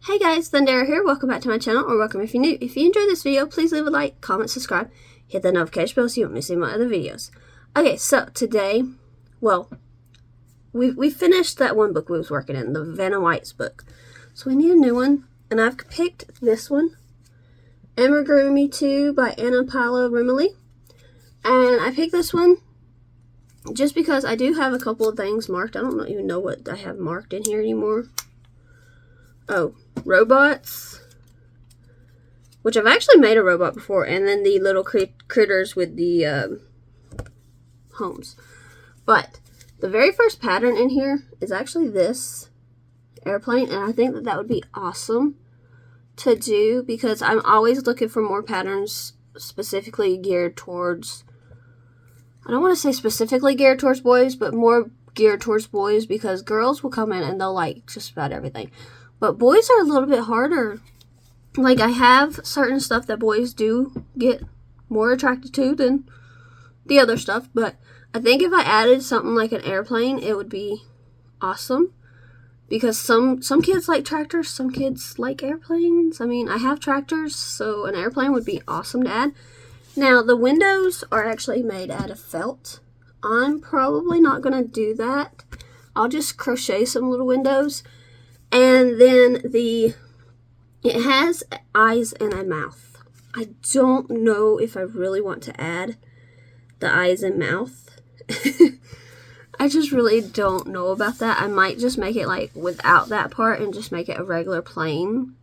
Hey guys, Thundera here. Welcome back to my channel, or welcome if you're new. If you enjoyed this video, please leave a like, comment, subscribe, hit the notification bell so you won't miss any of my other videos. Okay, so today, well, we finished that one book we was working in, the Vanna White's book. So we need a new one, and I've picked this one, Amigurumi 2 by Anna Paula Rimley. And I picked this one just because I do have a couple of things marked. I don't even know what I have marked in here anymore. Oh, robots, which I've actually made a robot before, and then the little critters with the homes. But the very first pattern in here is actually this airplane, and I think that that would be awesome to do because I'm always looking for more patterns specifically geared towards, I don't want to say specifically geared towards boys, but more geared towards boys, because girls will come in and they'll like just about everything. But boys are a little bit harder. Like, I have certain stuff that boys do get more attracted to than the other stuff. But I think if I added something like an airplane, it would be awesome. Because some kids like tractors, some kids like airplanes. I mean, I have tractors, so an airplane would be awesome to add. Now, the windows are actually made out of felt. I'm probably not going to do that. I'll just crochet some little windows. And then it has eyes and a mouth. I don't know if I really want to add the eyes and mouth. I just really don't know about that. I might just make it like without that part and just make it a regular plain.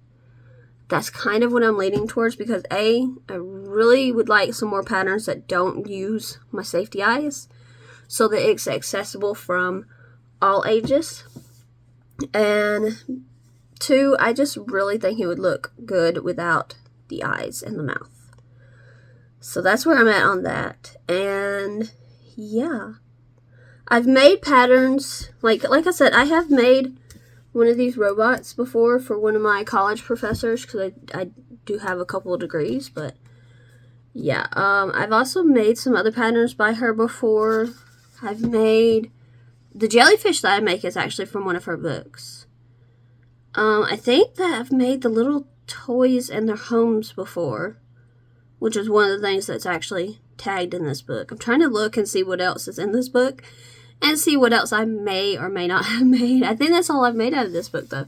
That's kind of what I'm leaning towards because I really would like some more patterns that don't use my safety eyes so that it's accessible from all ages. And 2, I just really think it would look good without the eyes and the mouth. So that's where I'm at on that. And yeah, I've made patterns, like I said, I have made one of these robots before for one of my college professors because I do have a couple of degrees. But yeah, I've also made some other patterns by her before. I've made the jellyfish that I make is actually from one of her books. I think that I've made the little toys and their homes before, which is one of the things that's actually tagged in this book. I'm trying to look and see what else is in this book and see what else I may or may not have made. I think that's all I've made out of this book, though.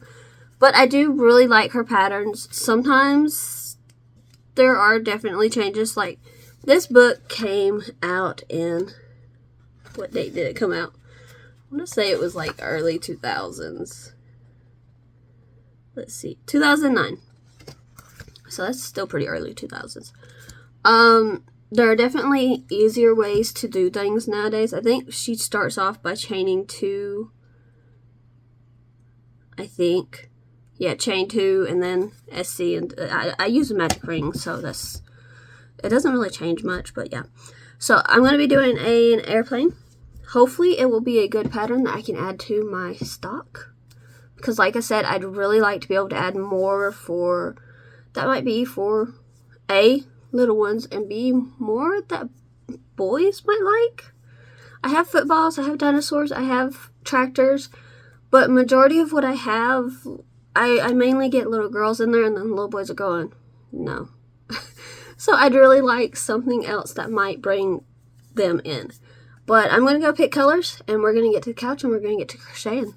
But I do really like her patterns. Sometimes there are definitely changes. Like, this book came out in, what date did it come out? I want to say it was like early 2000s. Let's see, 2009. So that's still pretty early 2000s. There are definitely easier ways to do things nowadays. I think she starts off by chaining 2. I think. Yeah, chain 2 and then SC. And I use a magic ring, so it doesn't really change much, but yeah. So I'm going to be doing an airplane. Hopefully it will be a good pattern that I can add to my stock. Because like I said, I'd really like to be able to add more that might be for A, little ones, and B, more that boys might like. I have footballs, I have dinosaurs, I have tractors, but majority of what I have, I mainly get little girls in there, and then little boys are going, no. So I'd really like something else that might bring them in. But I'm going to go pick colors, and we're going to get to the couch, and we're going to get to crocheting.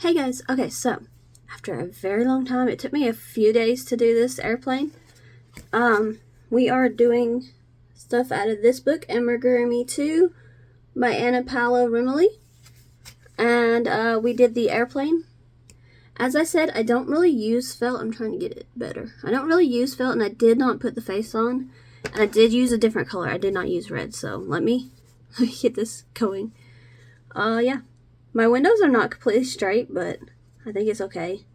Hey guys, okay, so after a very long time, it took me a few days to do this airplane. We are doing stuff out of this book, Amigurumi 2 by Anna Paula Rimley. And we did the airplane. As I said, I don't really use felt. I'm trying to get it better. I don't really use felt, and I did not put the face on. And I did use a different color. I did not use red, so let me get this going. Yeah. My windows are not completely straight, but I think it's okay.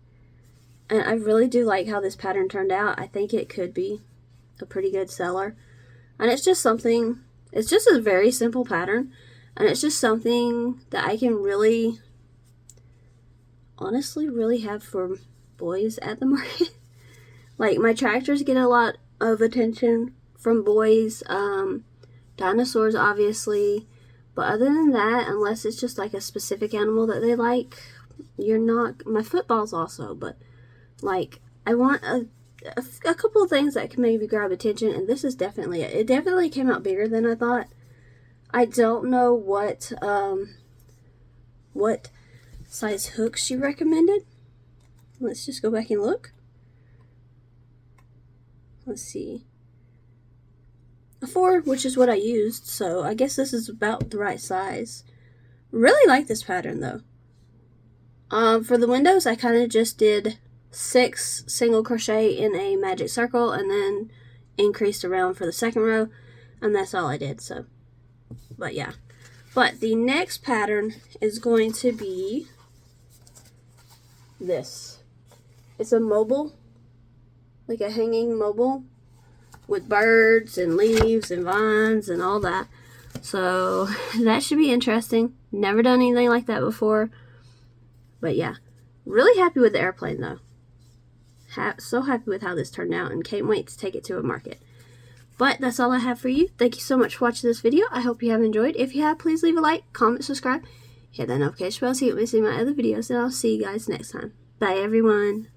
And I really do like how this pattern turned out. I think it could be a pretty good seller. And it's just something, it's just a very simple pattern. And it's just something that I can really, honestly, really have for boys at the market. Like, my tractors get a lot of attention from boys. Dinosaurs, obviously. But other than that, unless it's just like a specific animal that they like, you're not, my footballs also, but like, I want a couple of things that can maybe grab attention, and this is definitely it. It definitely came out bigger than I thought. I don't know what size hook she recommended. Let's just go back and look. Let's see. A 4, which is what I used, so I guess this is about the right size. Really like this pattern though. For the windows, I kind of just did 6 single crochet in a magic circle and then increased around for the second row, and that's all I did. So, but yeah. But the next pattern is going to be this. It's a mobile, like a hanging mobile with birds and leaves and vines and all that. So that should be interesting. Never done anything like that before. But yeah, really happy with the airplane though. So happy with how this turned out and can't wait to take it to a market. But that's all I have for you. Thank you so much for watching this video. I hope you have enjoyed. If you have, please leave a like, comment, subscribe, hit that notification bell so you don't miss any of my other videos, and I'll see you guys next time. Bye everyone.